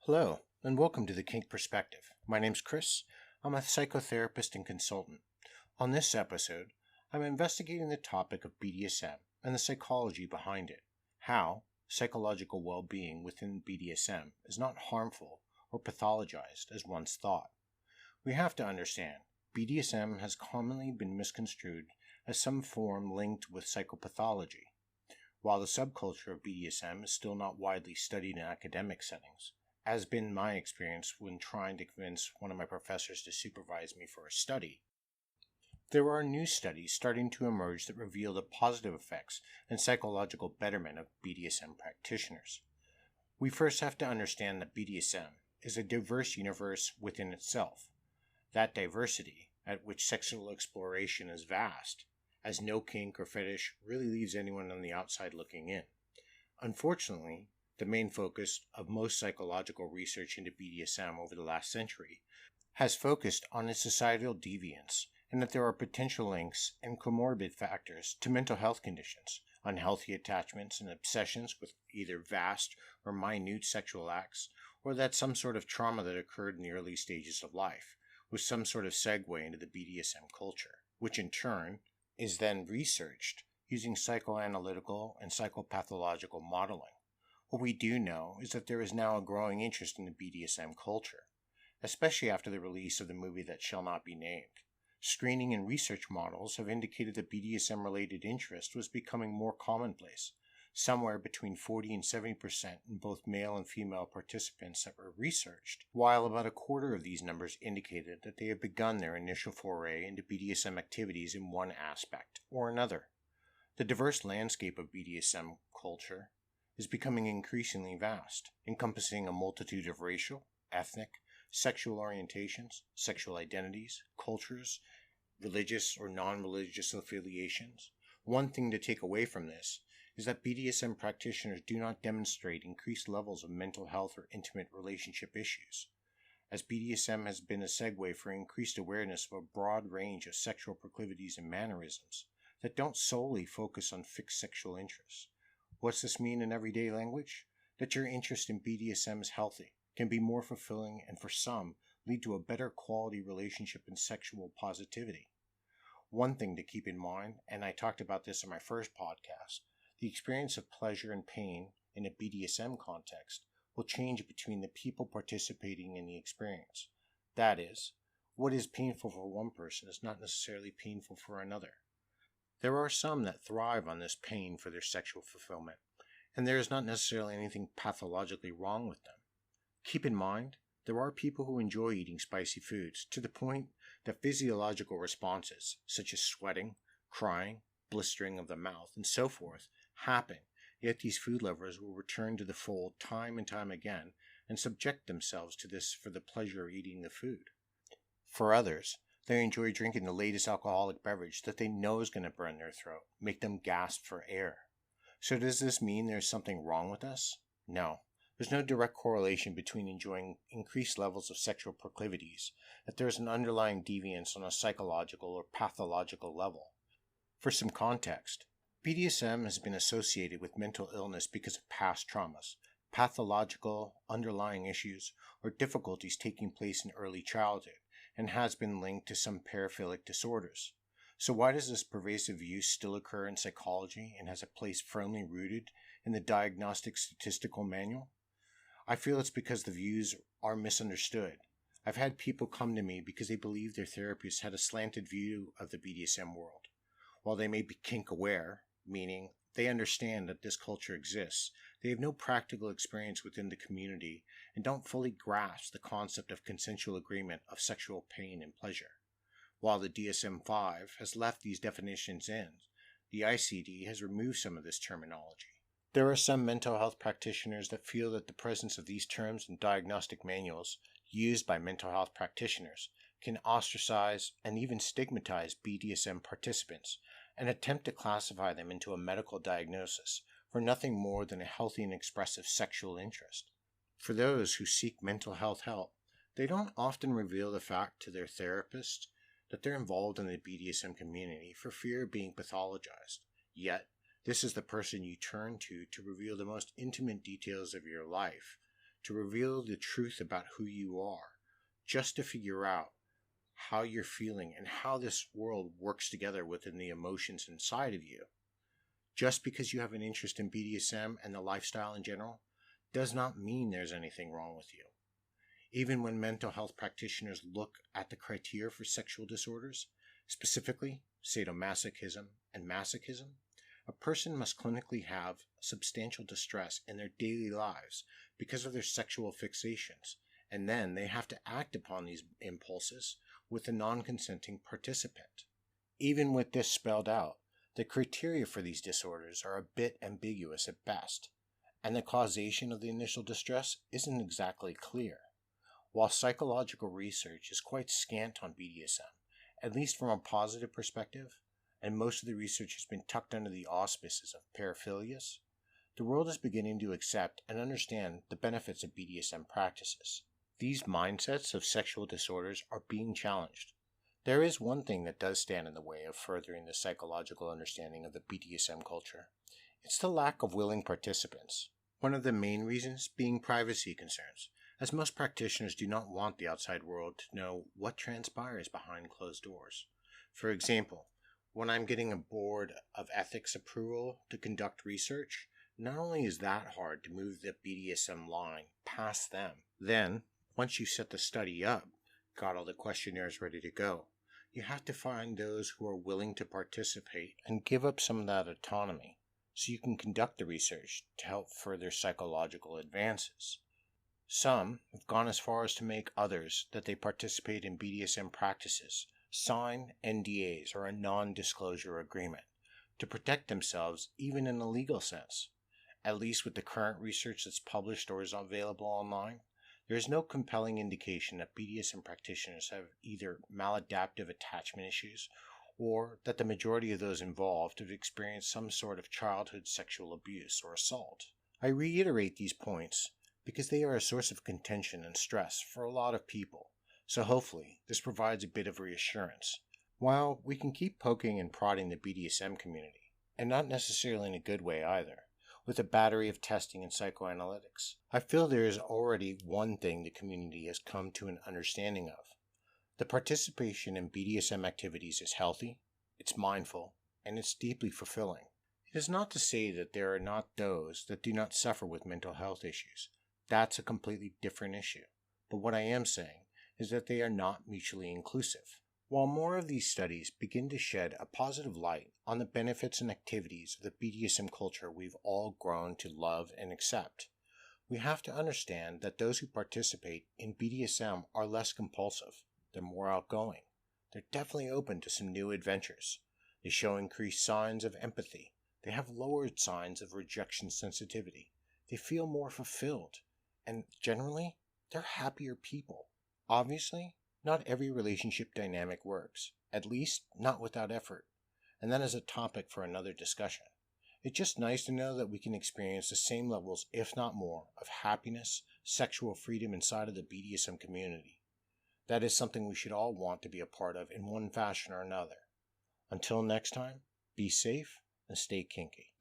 Hello, and welcome to the Kink Perspective. My name's Chris. I'm a psychotherapist and consultant. On this episode, I'm investigating the topic of BDSM and the psychology behind it. How psychological well-being within BDSM is not harmful or pathologized as once thought. We have to understand, BDSM has commonly been misconstrued as some form linked with psychopathology. While the subculture of BDSM is still not widely studied in academic settings, has been my experience when trying to convince one of my professors to supervise me for a study, there are new studies starting to emerge that reveal the positive effects and psychological betterment of BDSM practitioners. We first have to understand that BDSM is a diverse universe within itself. That diversity, at which sexual exploration is vast, as no kink or fetish really leaves anyone on the outside looking in. Unfortunately, the main focus of most psychological research into BDSM over the last century has focused on its societal deviance and that there are potential links and comorbid factors to mental health conditions, unhealthy attachments and obsessions with either vast or minute sexual acts, or that some sort of trauma that occurred in the early stages of life was some sort of segue into the BDSM culture, which in turn is then researched using psychoanalytical and psychopathological modeling. What we do know is that there is now a growing interest in the BDSM culture, especially after the release of the movie that shall not be named. Screening and research models have indicated that BDSM-related interest was becoming more commonplace, somewhere between 40 and 70% in both male and female participants that were researched, while about a quarter of these numbers indicated that they have begun their initial foray into BDSM activities in one aspect or another. The diverse landscape of BDSM culture is becoming increasingly vast, encompassing a multitude of racial, ethnic, sexual orientations, sexual identities, cultures, religious or non-religious affiliations. One thing to take away from this is that BDSM practitioners do not demonstrate increased levels of mental health or intimate relationship issues, as BDSM has been a segue for increased awareness of a broad range of sexual proclivities and mannerisms that don't solely focus on fixed sexual interests. What's this mean in everyday language? That your interest in BDSM is healthy, can be more fulfilling, and for some, lead to a better quality relationship and sexual positivity. One thing to keep in mind, and I talked about this in my first podcast, the experience of pleasure and pain in a BDSM context will change between the people participating in the experience. That is, what is painful for one person is not necessarily painful for another. There are some that thrive on this pain for their sexual fulfillment, and there is not necessarily anything pathologically wrong with them. Keep in mind, there are people who enjoy eating spicy foods to the point that physiological responses, such as sweating, crying, blistering of the mouth, and so forth, happen, yet these food lovers will return to the fold time and time again and subject themselves to this for the pleasure of eating the food. For others, they enjoy drinking the latest alcoholic beverage that they know is going to burn their throat, make them gasp for air. So does this mean there's something wrong with us? No. There's no direct correlation between enjoying increased levels of sexual proclivities, that there is an underlying deviance on a psychological or pathological level. For some context, BDSM has been associated with mental illness because of past traumas, pathological underlying issues, or difficulties taking place in early childhood, and has been linked to some paraphilic disorders. So why does this pervasive use still occur in psychology and has a place firmly rooted in the Diagnostic Statistical Manual? I feel it's because the views are misunderstood. I've had people come to me because they believe their therapist had a slanted view of the BDSM world. While they may be kink aware, meaning they understand that this culture exists, they have no practical experience within the community and don't fully grasp the concept of consensual agreement of sexual pain and pleasure. While the DSM-5 has left these definitions in, the ICD has removed some of this terminology. There are some mental health practitioners that feel that the presence of these terms in diagnostic manuals used by mental health practitioners can ostracize and even stigmatize BDSM participants and attempt to classify them into a medical diagnosis for nothing more than a healthy and expressive sexual interest. For those who seek mental health help, they don't often reveal the fact to their therapist that they're involved in the BDSM community for fear of being pathologized. Yet, this is the person you turn to reveal the most intimate details of your life to reveal the truth about who you are, just to figure out how you're feeling and how this world works together within the emotions inside of you. Just because you have an interest in BDSM and the lifestyle in general does not mean there's anything wrong with you. Even when mental health practitioners look at the criteria for sexual disorders, specifically sadomasochism and masochism, a person must clinically have substantial distress in their daily lives because of their sexual fixations, and then they have to act upon these impulses with a non-consenting participant. Even with this spelled out, the criteria for these disorders are a bit ambiguous at best, and the causation of the initial distress isn't exactly clear. While psychological research is quite scant on BDSM, at least from a positive perspective, and most of the research has been tucked under the auspices of paraphilias, the world is beginning to accept and understand the benefits of BDSM practices. These mindsets of sexual disorders are being challenged. There is one thing that does stand in the way of furthering the psychological understanding of the BDSM culture. It's the lack of willing participants. One of the main reasons being privacy concerns, as most practitioners do not want the outside world to know what transpires behind closed doors. For example, when I'm getting a board of ethics approval to conduct research, not only is that hard to move the BDSM line past them, then, once you set the study up, got all the questionnaires ready to go, you have to find those who are willing to participate and give up some of that autonomy so you can conduct the research to help further psychological advances. Some have gone as far as to make others that they participate in BDSM practices sign NDAs or a non-disclosure agreement to protect themselves even in a legal sense. At least with the current research that's published or is available online, there is no compelling indication that BDSM practitioners have either maladaptive attachment issues or that the majority of those involved have experienced some sort of childhood sexual abuse or assault. I reiterate these points because they are a source of contention and stress for a lot of people, so hopefully this provides a bit of reassurance. While we can keep poking and prodding the BDSM community, and not necessarily in a good way either, with a battery of testing and psychoanalytics, I feel there is already one thing the community has come to an understanding of. The participation in BDSM activities is healthy, it's mindful, and it's deeply fulfilling. It is not to say that there are not those that do not suffer with mental health issues. That's a completely different issue. But what I am saying is that they are not mutually inclusive. While more of these studies begin to shed a positive light on the benefits and activities of the BDSM culture we've all grown to love and accept, we have to understand that those who participate in BDSM are less compulsive, they're more outgoing, they're definitely open to some new adventures, they show increased signs of empathy, they have lowered signs of rejection sensitivity, they feel more fulfilled, and generally, they're happier people. Obviously, not every relationship dynamic works, at least not without effort, and that is a topic for another discussion. It's just nice to know that we can experience the same levels, if not more, of happiness, sexual freedom inside of the BDSM community. That is something we should all want to be a part of in one fashion or another. Until next time, be safe and stay kinky.